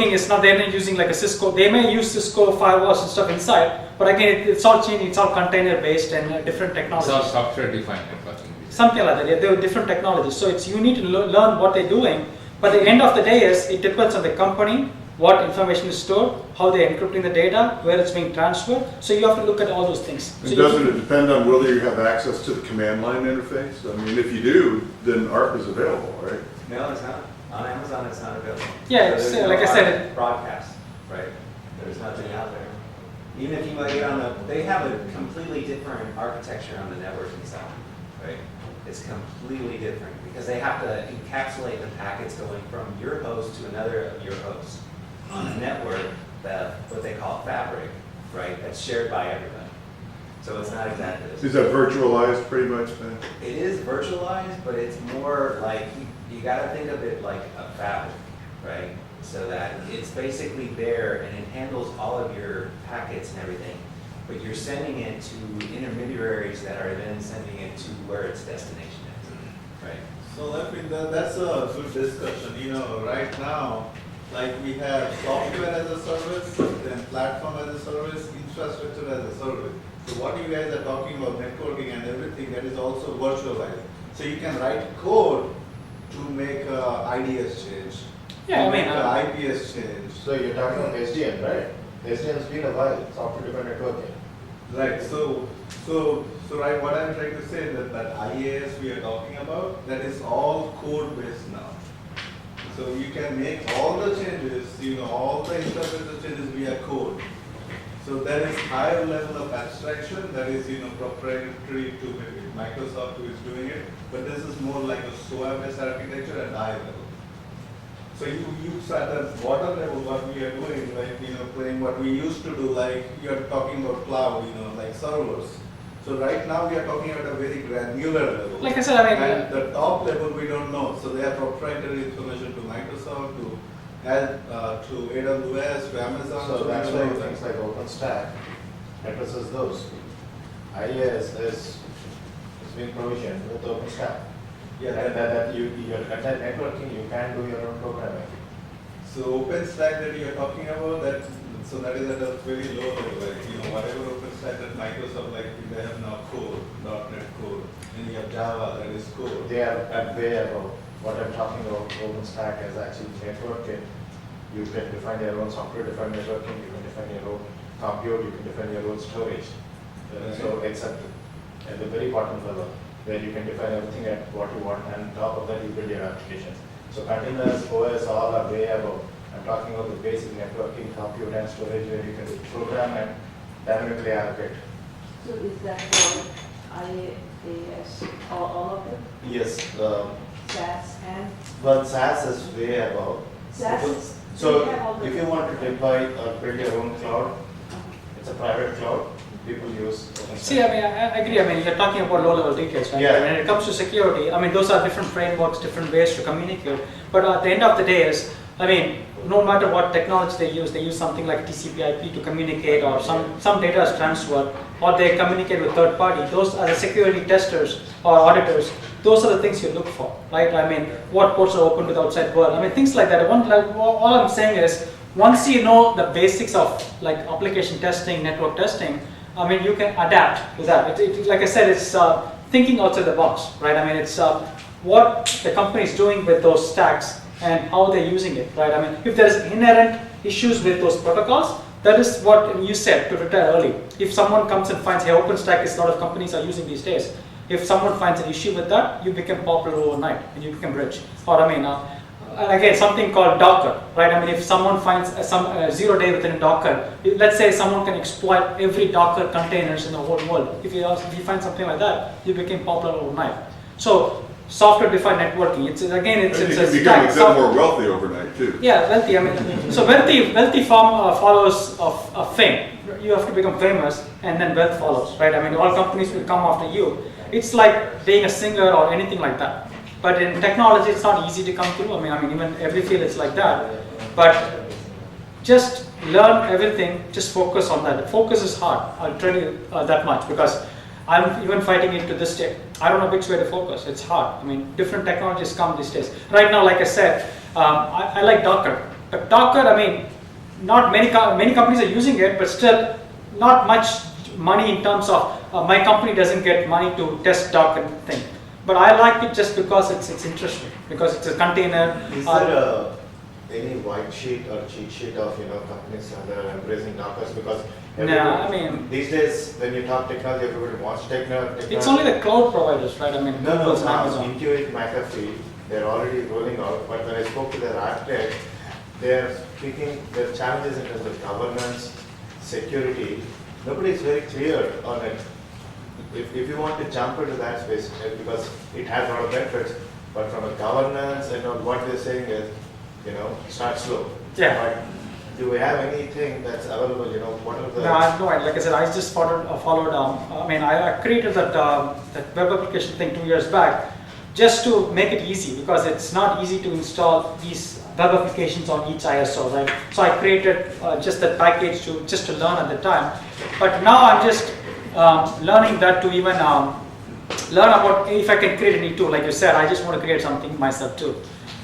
thinking is now they're not using like a Cisco. They may use Cisco firewalls and stuff inside, but again, it's all changing. It's all container based and different technologies. It's all software defined networking. Something like that. Yeah, there are different technologies. So it's you need to learn what they're doing. But the end of the day is it depends on the company, what information is stored, how they're encrypting the data, where it's being transferred. So you have to look at all those things. And So doesn't it depend on whether you have access to the command line interface? I mean, if you do, then ARP is available, right? No, it's not. On Amazon, it's not available. Yeah, So it's, there's like I no said, broadcast, right? There's nothing out there. Even if you might get on the, they have a completely different architecture on the networking side, right? It's completely different because they have to encapsulate the packets going from your host to another of your hosts on a network that what they call fabric, right? That's shared by everybody. So it's not exactly this. Is that virtualized pretty much then? It is virtualized, but it's more like you got to think of it like a fabric, right? So that it's basically there and it handles all of your packets and everything, but you're sending it to intermediaries that are then sending it to where its destination is, right? So I think that's a good discussion. You know, right now, like we have software as a service, then platform as a service, infrastructure as a service. So what you guys are talking about, networking and everything, that is also virtualized. So you can write code to make IDS change, Yeah, to I mean, make IPS change. So you're talking about SDN, right? SDN's been a while, software defined networking. Right, so right, what I'm trying to say is that IAS we are talking about, that is all code based now. So you can make all the changes, you know, all the infrastructure changes via code. So there is higher level of abstraction that is, you know, proprietary to maybe Microsoft who is doing it, but this is more like a SOA-based architecture at high level. So you at the bottom level, what we are doing, like, you know, playing what we used to do, like you're talking about cloud, you know, like servers. So right now we are talking at a very granular level. like I said, I mean, And the top level we don't know. So they have proprietary information to Microsoft, to AWS, to Amazon. So we that's don't why know things that. like OpenStack addresses those. IAS is being provisioned with OpenStack. Yeah, That your content networking, you can do your own programming. So OpenStack that you are talking about, that is at a very low level, like, you know, whatever OpenStack that Microsoft, like they have now Core, .NET Core, and you have Java, that is Core. They are at way above. What I'm talking about, OpenStack is actually networking. You can define your own software defined networking, you can define your own compute, you can define your own storage. So it's at the very bottom level, where you can define everything at what you want, and on top of that you build your applications. So containers, OS, all are way above. I'm talking about the basic networking, compute and storage, where you can program and dynamically allocate. So is that for IaaS, all of it? Yes, SaaS and but SaaS is way above. SaaS? So they have all the- if you want to deploy or build your own cloud, it's a private cloud. People use OpenStack. see, I mean, I agree. I mean, you're talking about low-level details, right? Yeah. When it comes to security, I mean, those are different frameworks, different ways to communicate. But at the end of the day is, I mean, no matter what technology they use something like TCP/IP to communicate, or some data is transferred, or they communicate with third party. Those are the security testers or auditors. Those are the things you look for, right? I mean, what ports are open to the outside world? I mean, things like that. All I'm saying is, once you know the basics of like application testing, network testing, I mean, you can adapt to that. Like I said, it's thinking outside the box, right? I mean, it's what the company is doing with those stacks and how they're using it, right? I mean, if there's inherent issues with those protocols, that is what you said, to retire early. If someone comes and finds, hey, OpenStack is a lot of companies are using these days. If someone finds an issue with that, you become popular overnight and you become rich. Or I mean, again, something called Docker, right? I mean, if someone finds some 0 day within Docker, let's say someone can exploit every Docker containers in the whole world. If you find something like that, you become popular overnight. So software-defined networking, it's And a you can become stack. a bit more wealthy overnight too. Yeah, wealthy. I mean, so wealthy follows of fame. You have to become famous, and then wealth follows, right? I mean, all companies will come after you. It's like being a singer or anything like that. But in technology, it's not easy to come through. I mean, even every field is like that. But just learn everything. Just focus on that. Focus is hard. I'll tell you that much, because I'm even fighting it to this day. I don't know which way to focus. It's hard. I mean, different technologies come these days. Right now, like I said, I like Docker. But Docker, I mean, not many companies are using it, but still not much money in terms of my company doesn't get money to test Docker thing. But I like it just because it's interesting, because it's a container. Is there any white sheet or cheat sheet of companies that are embracing Docker? Because I mean, these days when you talk technology, everybody wants technology. it's only the cloud providers, right? I mean, No, Google's and Amazon. Intuit, McAfee, they're already rolling out. But when I spoke to their architect, they're speaking their challenges in terms of governance, security. Nobody is very clear on it. If you want to jump into that space, because it has a lot of benefits, but from a governance and what they're saying is, start slow. Yeah. But do we have anything that's available? What are the? No, I have no idea. Like I said, I just followed. I mean, I created that web application thing 2 years back, just to make it easy, because it's not easy to install these web applications on each ISO, right? So I created just that package to learn at the time. But now I'm just learning that to even learn about if I can create any tool. Like you said, I just want to create something myself too.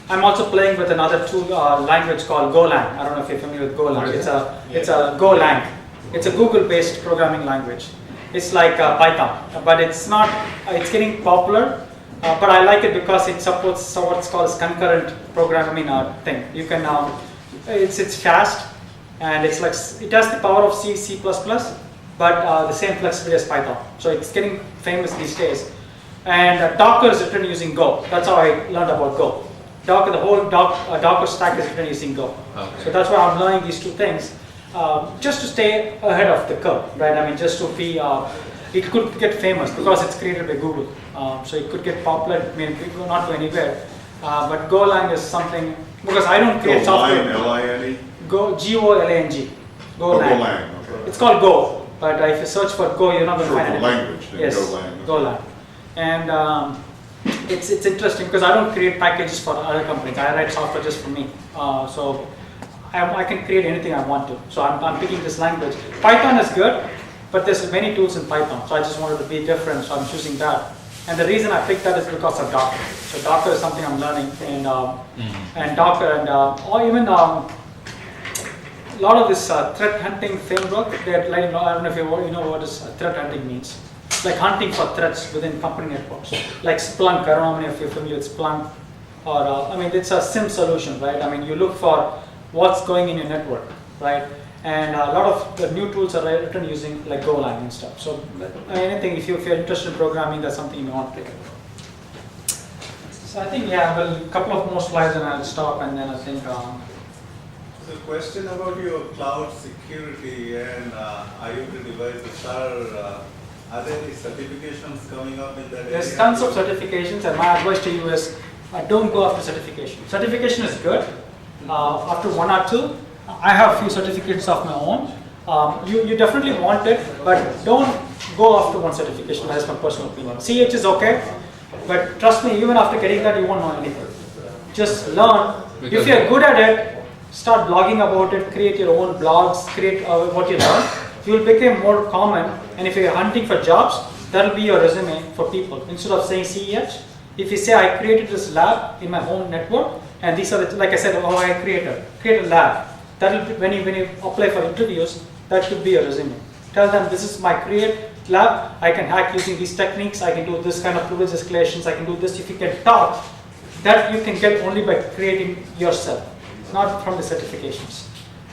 I'm also playing with another tool language called Golang. I don't know if you're familiar with Golang. It's a Golang. It's a Google-based programming language. It's like Python, but it's not. It's getting popular. But I like it because it supports what's called concurrent programming thing. You can it's fast, and it's like it has the power of C++, but the same flexibility as Python. So it's getting famous these days. And Docker is written using Go. That's how I learned about Go. Docker, the whole Docker stack is written using Go. Okay. So that's why I'm learning these two things, just to stay ahead of the curve, right? I mean, just to be. It could get famous because it's created by Google, so it could get popular. I mean, it will not go anywhere. But Golang is something, because I don't create software. L-I-N-E? G-O-L-A-N-G. Oh, Golang. Golang, okay. It's called Go, but if you search for Go, you're not going to Short find for anything. language, then Yes, Golang. Golang. And it's interesting because I don't create packages for other companies. I write software just for me. So I can create anything I want to. So I'm picking this language. Python is good, but there's many tools in Python. So I just wanted to be different, so I'm choosing that. And the reason I picked that is because of Docker. So Docker is something I'm learning, and Docker, and or even a lot of this threat hunting framework. They're like, I don't know if you know what threat hunting means. Like hunting for threats within company networks, like Splunk. I don't know how many of you are familiar with Splunk, or I mean, it's a SIM solution, right? I mean, you look for what's going in your network, right? And a lot of the new tools are written using like Golang and stuff. So anything, if you're interested in programming, that's something you may want to pick up. So I think, yeah, well, a couple of more slides and I'll stop, and then I think. So question about your cloud security and IoT devices. Are there any certifications coming up in that area? There's tons of certifications, and my advice to you is don't go after certification. Certification is good. After 1 or 2, I have a few certificates of my own. You definitely want it, but don't go after one certification. That's my personal opinion. CH is okay, but trust me, even after getting that, you won't know anything. Just learn. If you're good at it, start blogging about it, create your own blogs, create what you learn. You will become more common, and if you're hunting for jobs, that will be your resume for people. Instead of saying CEH, if you say I created this lab in my home network, and these are like I said, I create a lab. That will be, when you apply for interviews, that should be your resume. Tell them this is my create lab. I can hack using these techniques. I can do this kind of privilege escalations. I can do this. If you can talk, that you can get only by creating yourself, not from the certifications.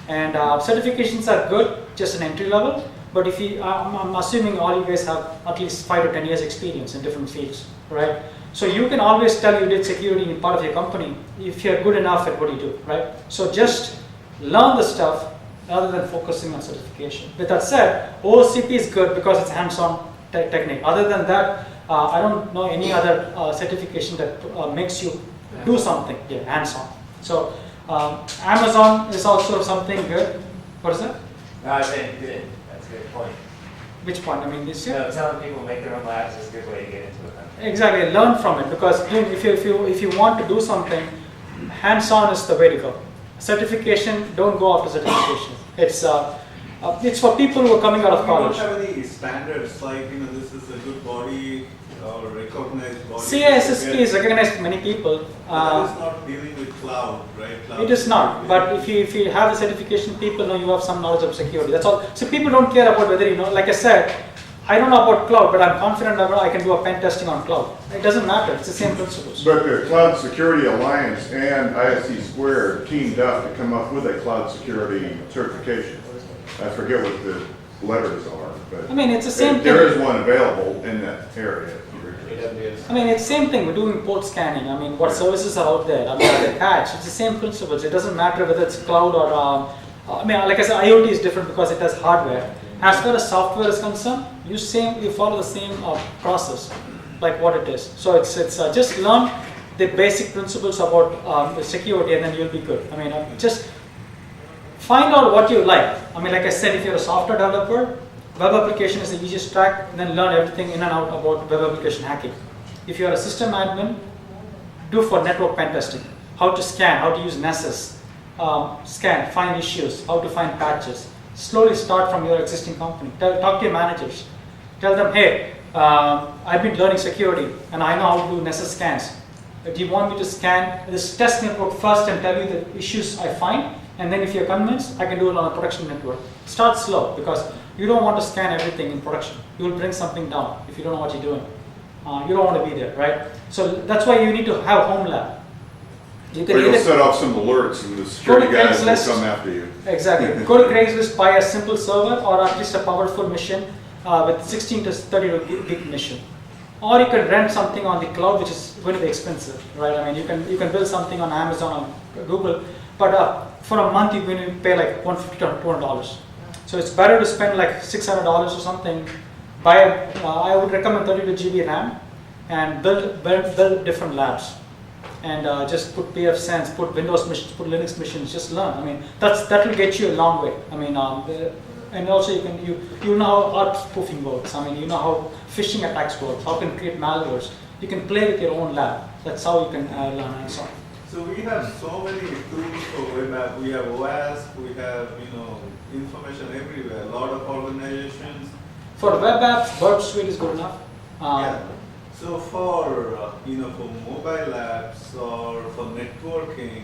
And certifications are good, just an entry level. But if you, I'm assuming all you guys have at least 5 to 10 years experience in different fields, right? So you can always tell you did security in part of your company if you're good enough at what you do, right? So just learn the stuff rather than focusing on certification. With that said, OSCP is good because it's hands-on technique. Other than that, I don't know any other certification that makes you do something hands-on. So Amazon is also something good. What is that? No, I was saying good. That's a good point. Which point? I mean, this year? No, telling people make their own labs is a good way to get into it. Exactly, learn from it, because if you want to do something, hands-on is the way to go. Certification, don't go after certification. It's for people who are coming out of college. We don't have any standards like this is a good body or recognized body. CISSP is recognized by many people. That is not dealing with cloud, right? Cloud It is not, security. but if you have the certification, people know you have some knowledge of security. That's all. So people don't care about whether you know. Like I said, I don't know about cloud, but I'm confident that I can do a pen testing on cloud. It doesn't matter. It's the same principles. But the Cloud Security Alliance and ISC Squared teamed up to come up with a cloud security certification. I forget what the letters are, but. I mean, it's the same There thing. is one available in that area. AWS. I mean, it's the same thing. We're doing port scanning. I mean, what services are out there? I mean, are they patched? It's the same principles. It doesn't matter whether it's cloud or. I mean, like I said, IoT is different because it has hardware. As far as software is concerned, you follow the same process, like what it is. So it's just learn the basic principles about the security, and then you'll be good. I mean, just find out what you like. I mean, like I said, if you're a software developer, web application is the easiest track, and then learn everything in and out about web application hacking. If you're a system admin, do for network pen testing. How to scan, how to use Nessus, scan, find issues, how to find patches. Slowly start from your existing company. Talk to your managers. Tell them, hey, I've been learning security and I know how to do Nessus scans. Do you want me to scan this test network first and tell you the issues I find? And then if you're convinced, I can do it on a production network. Start slow because you don't want to scan everything in production. You will bring something down if you don't know what you're doing. You don't want to be there, right? So that's why you need to have home lab. You can Or you'll either set off some alerts and the security guys will Craigslist. come after you. Exactly. Go to Craigslist, buy a simple server or at least a powerful machine with 16 to 30 gig machine. Or you can rent something on the cloud, which is going to be expensive, right? I mean, you can build something on Amazon or Google, but for a month you're going to pay like $150 to $200. So it's better to spend like $600 or something. I would recommend 32 GB RAM and build different labs. And just put pfSense, put Windows machines, put Linux machines, just learn. I mean, that will get you a long way. I mean, and also you know how ARP spoofing works. I mean, you know how phishing attacks work, how you can create malwares. You can play with your own lab. That's how you can learn and so on. So we have so many tools for web app. We have OWASP, we have information everywhere. A lot of organizations. For web apps, Burp Suite is good enough. Yeah. So for for mobile apps or for networking,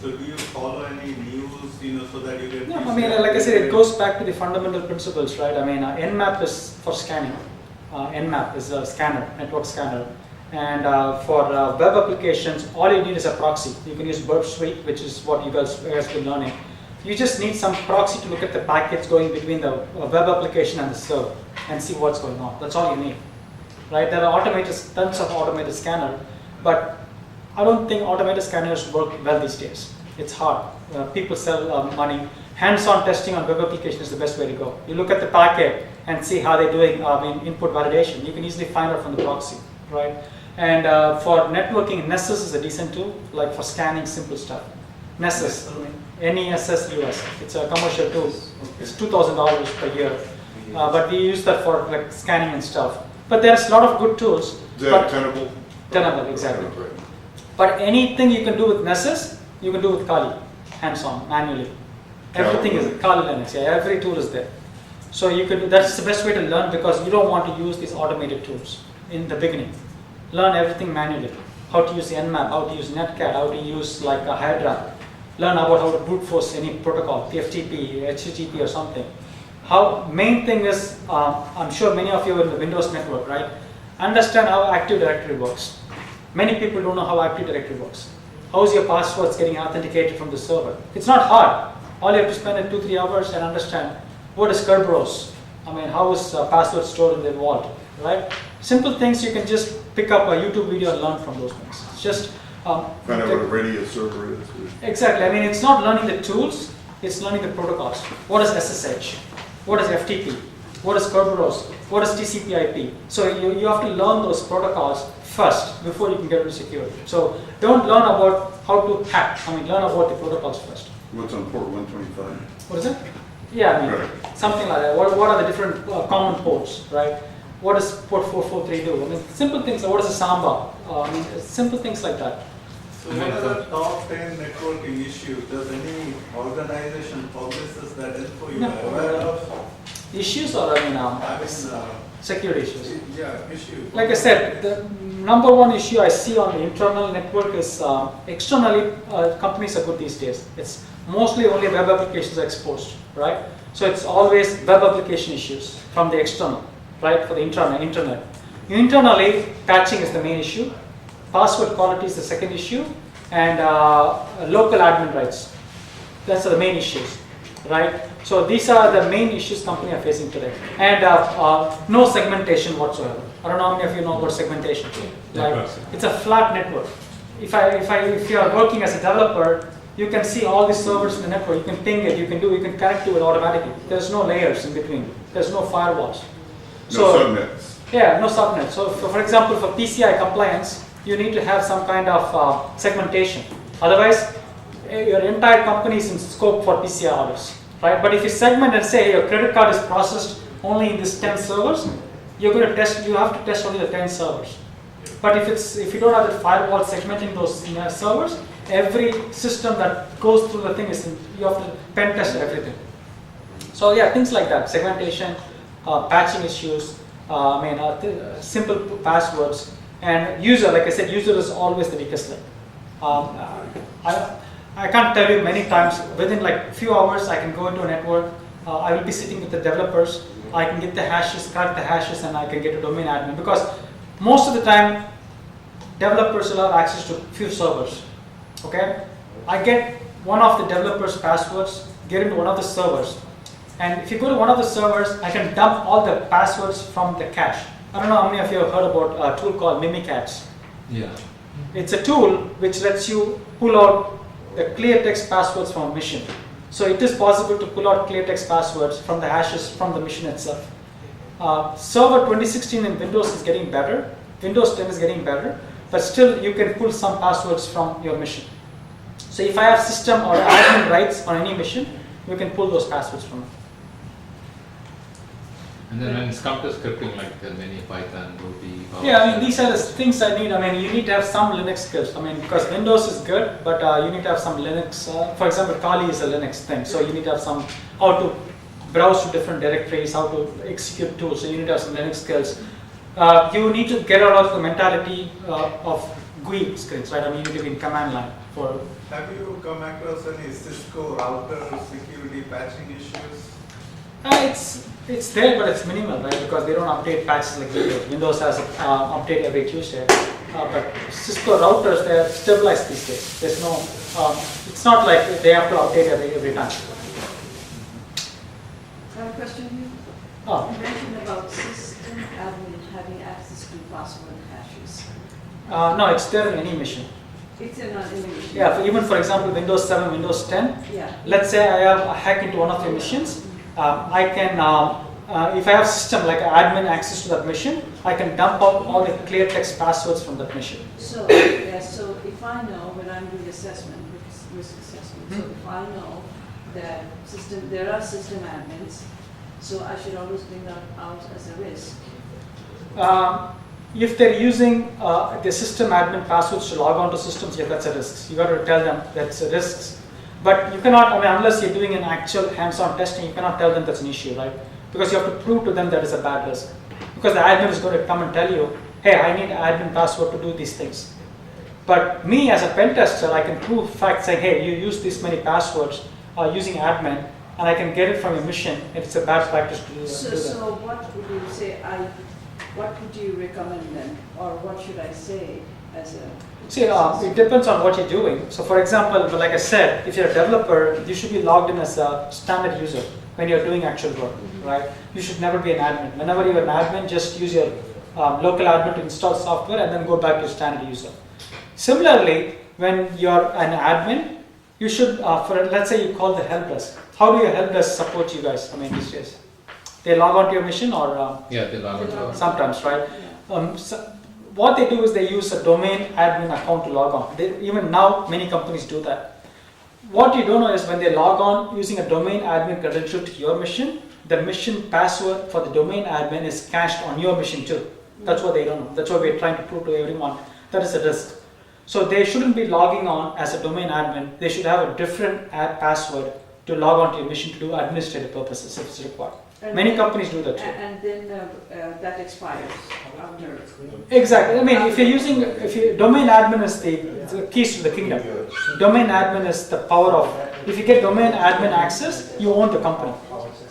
so do you follow any news so that you get? No, I mean, like I said, it goes back to the fundamental principles, right? I mean, Nmap is for scanning. Nmap is a scanner, network scanner. And for web applications, all you need is a proxy. You can use Burp Suite, which is what you guys been learning. You just need some proxy to look at the packets going between the web application and the server and see what's going on. That's all you need. Right? There are tons of automated scanner, but I don't think automated scanners work well these days. It's hard. People sell money. Hands-on testing on web application is the best way to go. You look at the packet and see how they're doing input validation. You can easily find out from the proxy, right? And for networking, Nessus is a decent tool, like for scanning simple stuff. Nessus, NESSUS. It's a commercial tool. It's $2,000 per year, but we use that for like scanning and stuff. But there's a lot of good tools. Is that Tenable? Tenable, exactly. Right. But anything you can do with Nessus, you can do with Kali, hands-on, manually. Everything is Kali Linux. Yeah, every tool is there. So you could. That's the best way to learn because you don't want to use these automated tools in the beginning. Learn everything manually. How to use the Nmap, how to use Netcat, how to use like a Hydra. Learn about how to brute force any protocol, TFTP, HTTP or something. Main thing is, I'm sure many of you are in the Windows network, right? Understand how Active Directory works. Many people don't know how Active Directory works. How is your passwords getting authenticated from the server? It's not hard. All you have to spend is 2-3 hours and understand what is Kerberos. I mean, how is password stored in the vault, right? Simple things you can just pick up a YouTube video and learn from those things. It's just Find out what a radio server is. exactly. I mean, it's not learning the tools; it's learning the protocols. What is SSH? What is FTP? What is Kerberos? What is TCP/IP? So you have to learn those protocols first before you can get into security. So don't learn about how to hack. I mean, learn about the protocols first. What's on port 125? What is it? Yeah, I mean, Right. something like that. What are the different common ports, right? What does port 443 do? I mean, simple things. What is a Samba? I mean, simple things like that. So what are the top 10 networking issues? Does any organization publishes that info you No. are aware of? Issues or I mean, security issues. Yeah, issue. Like I said, the number one issue I see on the internal network is externally companies are good these days. It's mostly only web applications are exposed, right? So it's always web application issues from the external, right? For the internet. Internally, patching is the main issue. Password quality is the second issue, and local admin rights. That's the main issues, right? So these are the main issues companies are facing today, and no segmentation whatsoever. I don't know how many of you know about segmentation. Like, it's a flat network. If you are working as a developer, you can see all the servers in the network. You can ping it. You can connect to it automatically. There's no layers in between. There's no firewalls. No subnets. Yeah, no subnet. So for example, for PCI compliance, you need to have some kind of segmentation. Otherwise, your entire company is in scope for PCI orders, right? But if you segment and say your credit card is processed only in these 10 servers, you have to test only the 10 servers. But if you don't have the firewall segmenting those servers, every system that goes through the thing you have to pen test everything. So yeah, things like that, segmentation, patching issues, simple passwords, and user. Like I said, user is always the weakest link. I can't tell you many times. Within like few hours, I can go into a network. I will be sitting with the developers. I can get the hashes, crack the hashes, and I can get a domain admin, because most of the time, developers will have access to few servers. Okay, I get one of the developers' passwords, get into one of the servers, and if you go to one of the servers, I can dump all the passwords from the cache. I don't know how many of you have heard about a tool called Mimikatz. Yeah. It's a tool which lets you pull out the clear text passwords from a machine. So it is possible to pull out clear text passwords from the hashes from the machine itself. Server 2016 in Windows is getting better. Windows 10 is getting better, but still you can pull some passwords from your machine. So if I have system or admin rights on any machine, you can pull those passwords from it. And then when it's come to scripting, like many Python, Ruby. Yeah, these are the things I need. You need to have some Linux skills. Because Windows is good, but you need to have some Linux. For example, Kali is a Linux thing, so you need to have some how to browse to different directories, how to execute tools. So you need to have some Linux skills. You need to get out of the mentality of GUI scripts, right? You need to be in command line for. Have you come across any Cisco router security patching issues? It's there, but it's minimal, right? Because they don't update patches like Windows. Windows has update every Tuesday. But Cisco routers, they're stabilized these days. There's no, it's not like they have to update every time. I have a question here. Oh. You mentioned about system admin having access to password hashes. No, it's there in any machine. It's in any machine. Yeah, even for example, Windows 7, Windows 10. Yeah. Let's say I have a hack into one of your machines. I can, if I have system like admin access to that machine, I can dump out all the clear text passwords from that machine. So, yeah, so if I know when I'm doing assessment, risk assessment, so if I know that there are system admins, so I should always bring that out as a risk. If they're using the system admin passwords to log on to systems, yeah, that's a risk. You got to tell them that's a risk. But you cannot, unless you're doing an actual hands-on testing, you cannot tell them that's an issue, right? Because you have to prove to them that it's a bad risk. Because the admin is going to come and tell you, hey, I need admin password to do these things. But me as a pen tester, I can prove facts saying, hey, you use this many passwords using admin, and I can get it from your machine, and it's a bad practice to do that. So what would you say, what would you recommend then? Or what should I say as a... See, it depends on what you're doing. So for example, like I said, if you're a developer, you should be logged in as a standard user when you're doing actual work, right? You should never be an admin. Whenever you're an admin, just use your local admin to install software and then go back to standard user. Similarly, when you're an admin, you should, let's say you call the help desk. How do your help desk support you guys, these days? They log on to your machine or? Yeah, they log on. Sometimes, right? What they do is they use a domain admin account to log on. Even now, many companies do that. What you don't know is when they log on using a domain admin credential to your machine, the machine password for the domain admin is cached on your machine too. That's what they don't know. That's what we're trying to prove to everyone. That is a risk. So they shouldn't be logging on as a domain admin. They should have a different password to log on to your machine to do administrative purposes if it's required. And Many then- companies do that too. And then that expires after. Exactly. I mean, if domain admin is the keys to the kingdom. Domain admin is the power of. If you get domain admin access, you own the company.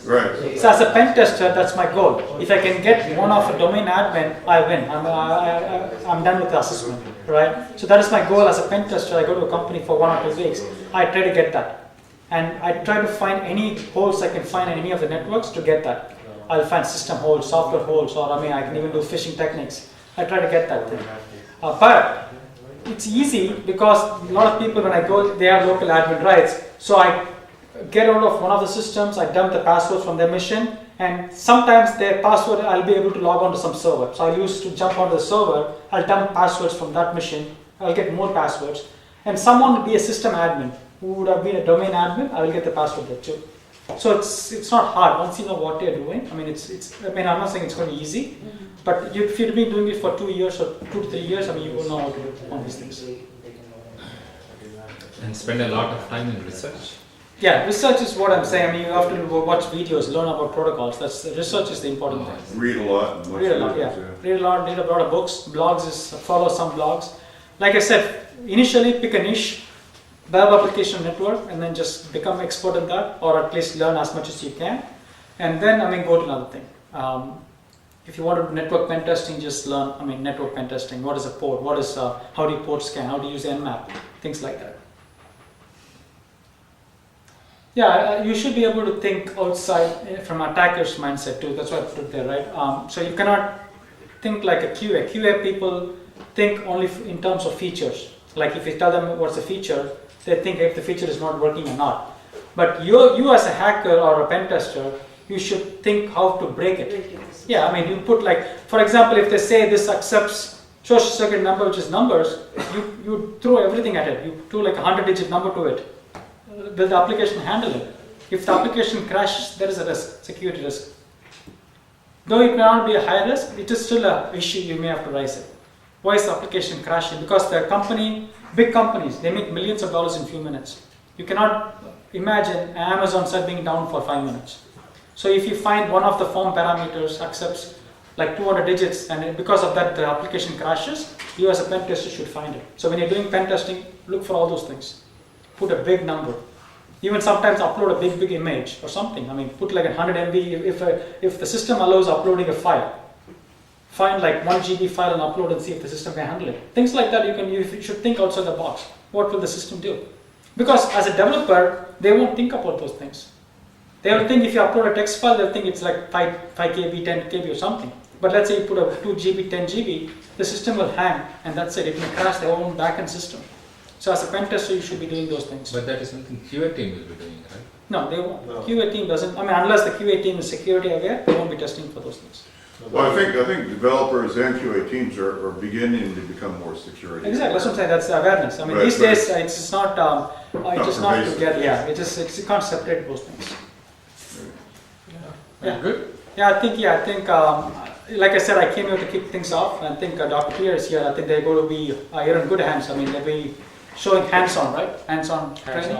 Right. So as a pen tester, that's my goal. If I can get one of a domain admin, I win. I'm done with the assessment, right? So that is my goal as a pen tester. I go to a company for 1 or 2 weeks. I try to get that, and I try to find any holes I can find in any of the networks to get that. I'll find system holes, software holes, or I can even do phishing techniques. I try to get that thing. But it's easy because a lot of people when I go, they have local admin rights. So I get out of one of the systems, I dump the passwords from their machine, and sometimes their password I'll be able to log on to some server. So I used to jump onto the server, I'll dump passwords from that machine, I'll get more passwords, and someone will be a system admin who would have been a domain admin, I will get the password there too. So it's not hard once you know what you're doing. I mean I'm not saying it's going to be easy, but if you've been doing it for 2 years or 2 to 3 years, you will know how to do all these things. And spend a lot of time in research. Yeah, research is what I'm saying. You have to watch videos, learn about protocols. Research is the important thing. Read a lot. And watch Read a lot, yeah. videos, Read a lot of books. Blogs is follow some blogs. Like I said, initially pick a niche, web application network, and then just become expert in that, or at least learn as much as you can, and then go to another thing. If you want to do network pen testing, just learn. Network pen testing. What is a port? What is how do you port scan? How to use Nmap? Things like that. Yeah, you should be able to think outside from attacker's mindset too. That's why I put it there, right? So you cannot think like a QA. QA people think only in terms of features. Like if you tell them what's a feature, they think if the feature is not working or not. But you as a hacker or a pen tester, you should think how to break it. Yeah, you put for example, if they say this accepts social security number, which is numbers, you throw everything at it. You throw like a 100-digit number to it. Will the application handle it? If the application crashes, there is a risk, security risk. Though it may not be a high risk, it is still an issue you may have to raise it. Why is the application crashing? Because the big companies, they make millions of dollars in few minutes. You cannot imagine an Amazon site being down for 5 minutes. So if you find one of the form parameters accepts like 200 digits, and because of that the application crashes, you as a pen tester should find it. So when you're doing pen testing, look for all those things. Put a big number. Even sometimes upload a big image or something. Put like 100 MB if the system allows uploading a file. Find like 1 GB file and upload and see if the system can handle it. Things like that you should think outside the box. What will the system do? Because as a developer, they won't think about those things. They will think if you upload a text file, they'll think it's like 5 KB, 10 KB or something. But let's say you put a 2 GB, 10 GB, the system will hang and that's it. It may crash their own backend system. So as a pen tester, you should be doing those things. But that is something QA team will be doing, right? No, they won't. No. QA team doesn't. Unless the QA team is security aware, they won't be testing for those things. Well, I think developers and QA teams are beginning to become more security. Exactly. That's what I'm saying. That's the awareness. Right, These right. days it's not. It's not pervasive. together. Yeah. You can't separate those things. Yeah. Good. Yeah, I think. Like I said, I came here to kick things off. I think Dr. Clear is here. I think they're going to be. You're in good hands. They'll be showing hands-on, right? Hands-on training.